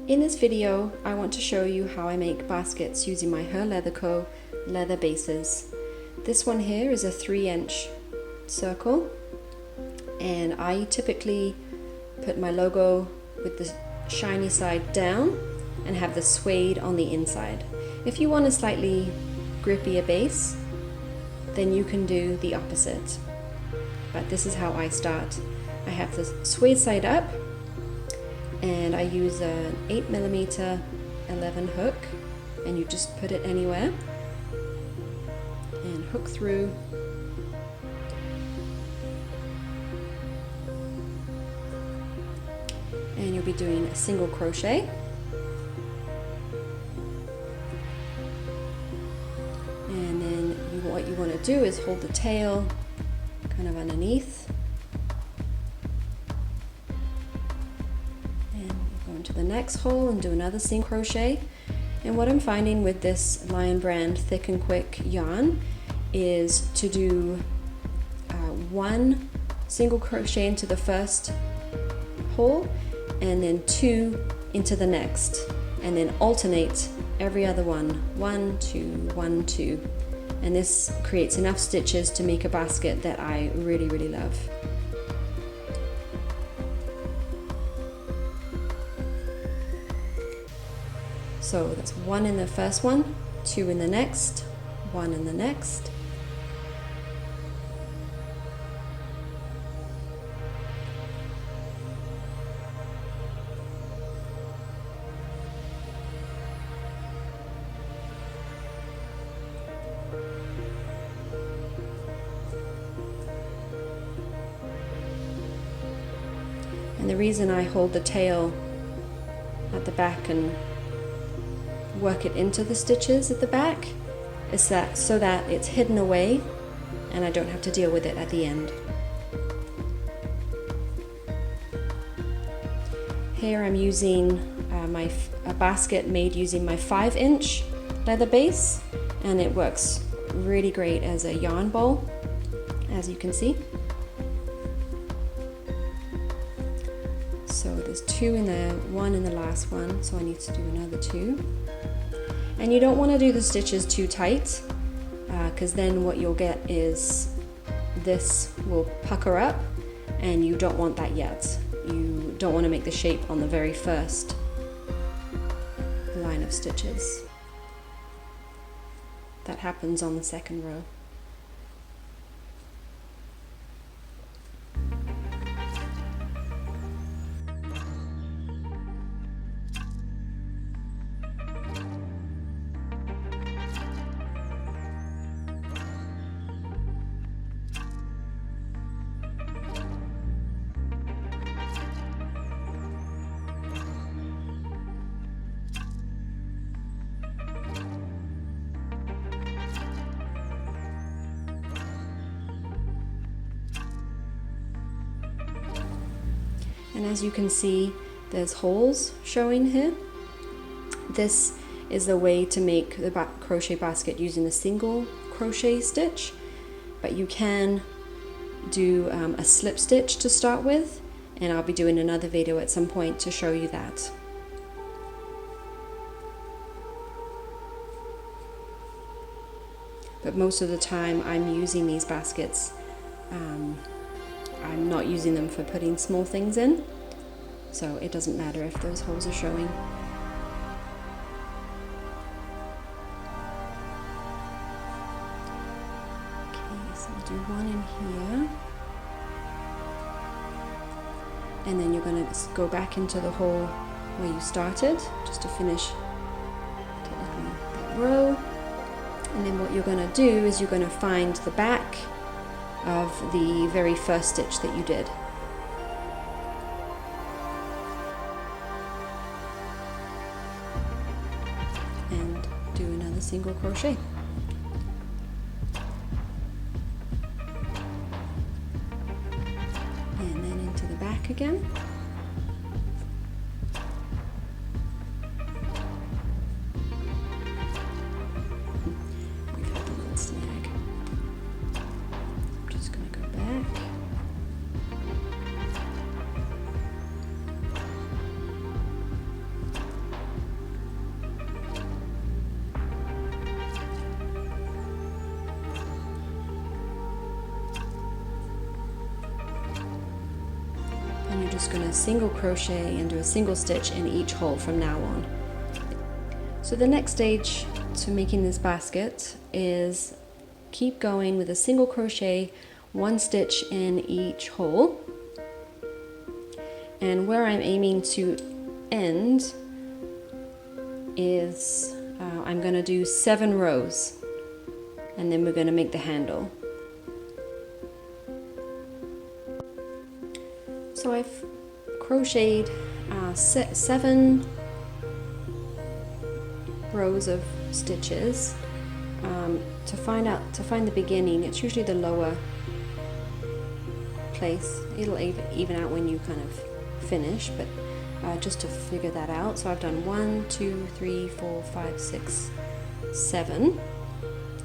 In this video, I want to show you how I make baskets using my Her Leather Co. leather bases. This one here is a 3-inch circle, and I typically put my logo with the shiny side down and have the suede on the inside. If you want a slightly grippier base, then you can do the opposite. But this is how I start. I have the suede side up, and I use an 8mm 11 hook, and you just put it anywhere and hook through. And you'll be doing a single crochet. And then what you want to do is hold the tail kind of underneath. And go into the next hole and do another single crochet. And what I'm finding with this Lion Brand Thick and Quick yarn is to do one single crochet into the first hole and then 2 into the next, and then alternate every other one. 1, 2, 1, 2. And this creates enough stitches to make a basket that I really, really love. So that's 1 in the first one, 2 in the next, 1 in the next. And the reason I hold the tail at the back and work it into the stitches at the back is that so that it's hidden away and I don't have to deal with it at the end. Here I'm using a basket made using my 5-inch leather base, and it works really great as a yarn bowl, as you can see. So there's 2 in there, 1 in the last one, so I need to do another 2. And you don't want to do the stitches too tight, because then what you'll get is this will pucker up, and you don't want that yet. You don't want to make the shape on the very first line of stitches. That happens on the second row. And as you can see, there's holes showing here. This is the way to make the crochet basket using a single crochet stitch, but you can do a slip stitch to start with, and I'll be doing another video at some point to show you that. But most of the time I'm using these baskets, I'm not using them for putting small things in, so it doesn't matter if those holes are showing. Okay, so I'll do 1 in here, and then you're going to go back into the hole where you started just to finish that row. And then what you're going to do is you're going to find the back of the very first stitch that you did. And do another single crochet. And then into the back again. We've had a little snag. I'm just going to go back. just going to single crochet and do a single stitch in each hole from now on. So the next stage to making this basket is keep going with a single crochet, one stitch in each hole, and where I'm aiming to end is I'm going to do 7 rows, and then we're going to make the handle. So I've crocheted 7 rows of stitches. To find the beginning, it's usually the lower place. It'll even out when you kind of finish, but just to figure that out. So I've done 1, 2, 3, 4, 5, 6, 7,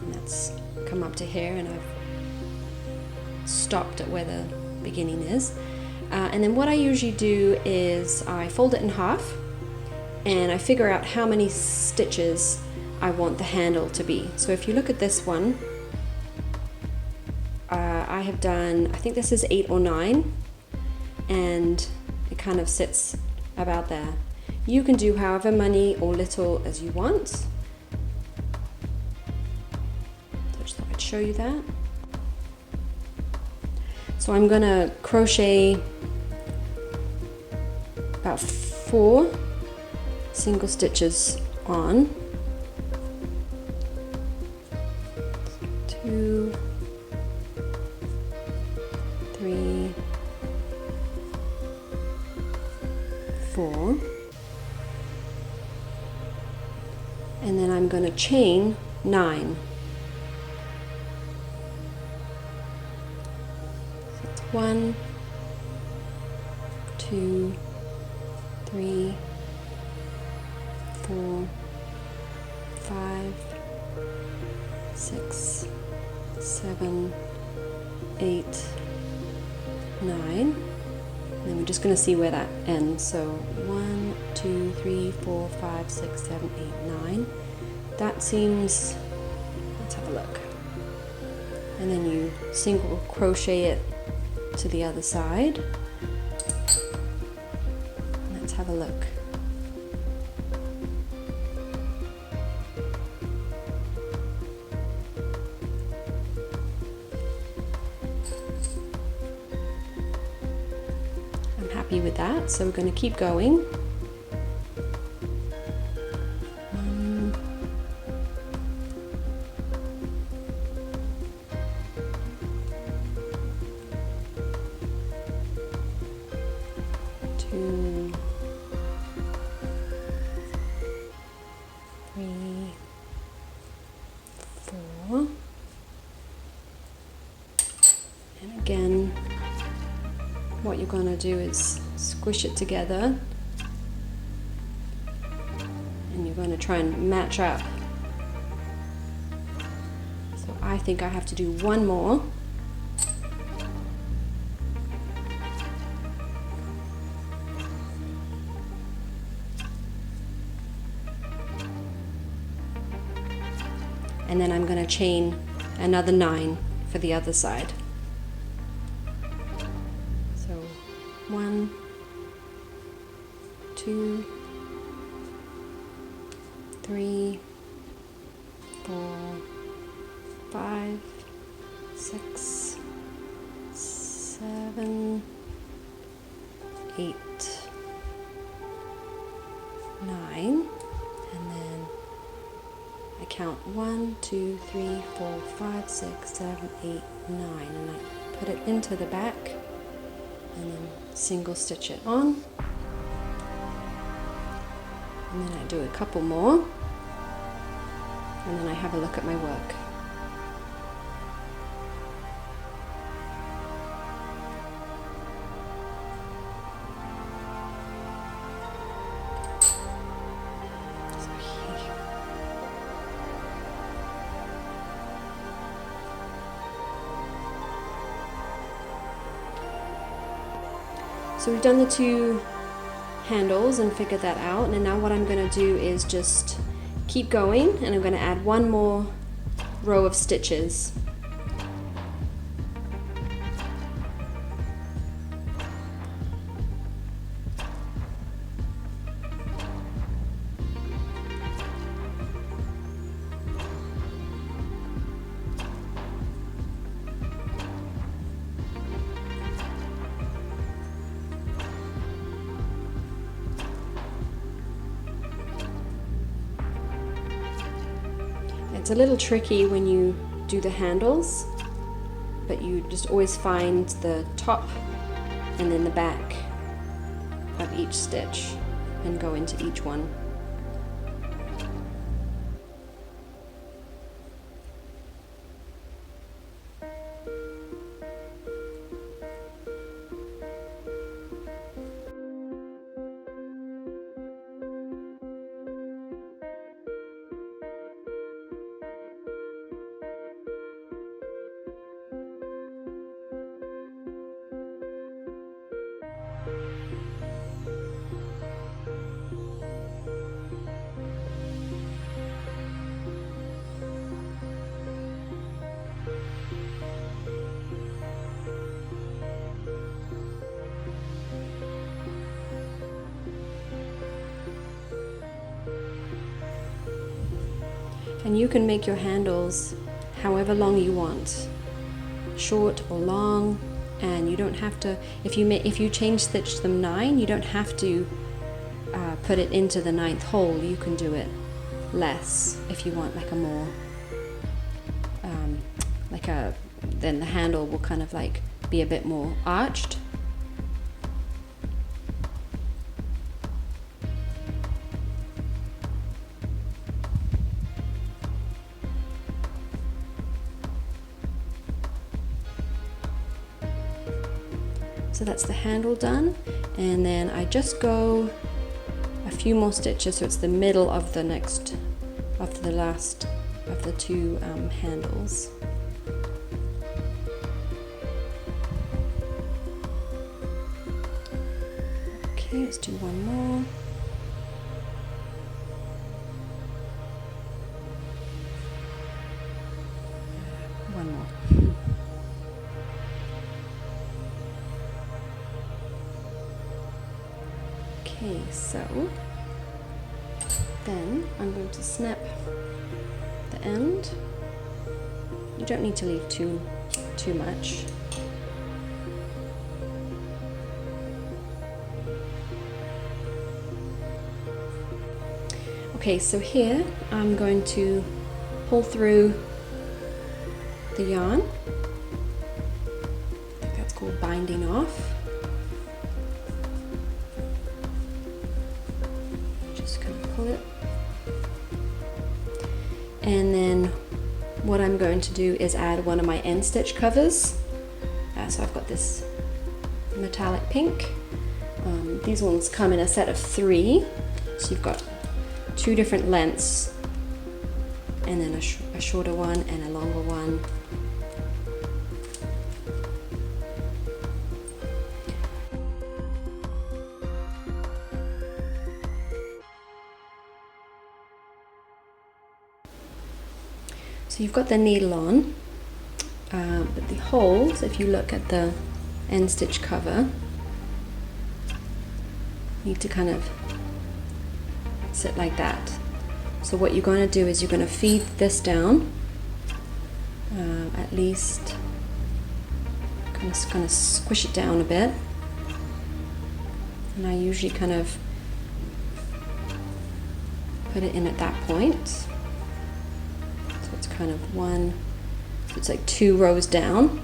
and that's come up to here, and I've stopped at where the beginning is. And then what I usually do is I fold it in half, and I figure out how many stitches I want the handle to be. So if you look at this one, I have done, I think this is 8 or 9, and it kind of sits about there. You can do however many or little as you want. So I just thought I'd show you that. So I'm going to crochet about 4 single stitches on, 2, 3, 4, and then I'm going to chain 9. So it's 1, 2, 3, 4, 5, 6, 7, 8, 9, and then we're just going to see where that ends. So 1, 2, 3, 4, 5, 6, 7, 8, 9. That seems, let's have a look. And then you single crochet it to the other side. Let's have a look. With that, so we're going to keep going. 1, 2, 3, 4, and again, what you're going to do is squish it together, and you're going to try and match up. So I think I have to do one more. And then I'm going to chain another 9 for the other side. 1, 2, 3, 4, 5, 6, 7, 8, 9, and then I count 1, 2, 3, 4, 5, 6, 7, 8, 9, and I put it into the back and then single stitch it on, and then I do a couple more, and then I have a look at my work. So we've done the 2 handles and figured that out, and now what I'm going to do is just keep going, and I'm going to add one more row of stitches. It's a little tricky when you do the handles, but you just always find the top and then the back of each stitch and go into each one. And you can make your handles however long you want, short or long, and you don't have to, if you change stitch them 9, you don't have to put it into the 9th hole. You can do it less if you want, like a more, then the handle will kind of like be a bit more arched. So that's the handle done, and then I just go a few more stitches so it's the middle of the next, of the last of the two handles. Okay, let's do one more. One more. Okay, so then I'm going to snip the end. You don't need to leave too much. Okay, so here I'm going to pull through the yarn. I think that's called binding off. It. And then what I'm going to do is add one of my end stitch covers. So I've got this metallic pink. These ones come in a set of 3, so you've got 2 different lengths, and then a shorter one and a longer one. So you've got the needle on, but the holes, if you look at the end stitch cover, need to kind of sit like that. So what you're going to do is you're going to feed this down, at least kind of squish it down a bit. And I usually kind of put it in at that point. Kind of one, so it's like 2 rows down,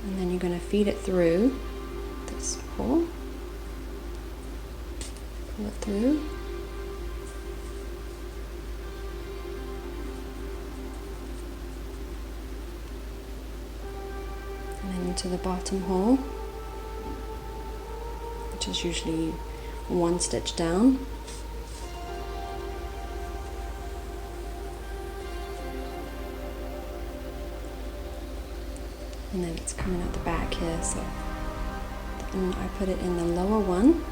and then you're going to feed it through this hole, pull it through, and then into the bottom hole, which is usually 1 stitch down. And then it's coming out the back here, so and I put it in the lower one.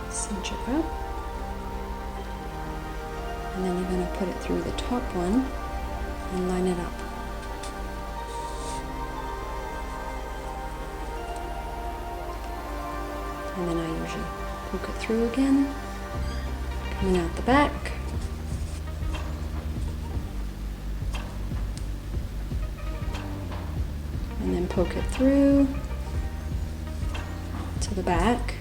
Cinch it up. And then you're going to put it through the top one and line it up. And then I usually poke it through again, coming out the back. poke it through to the back.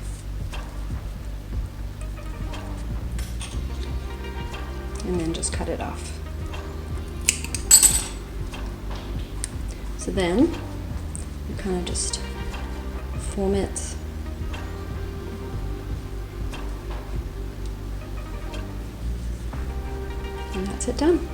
And then just cut it off. So then you kind of just form it. And that's it done.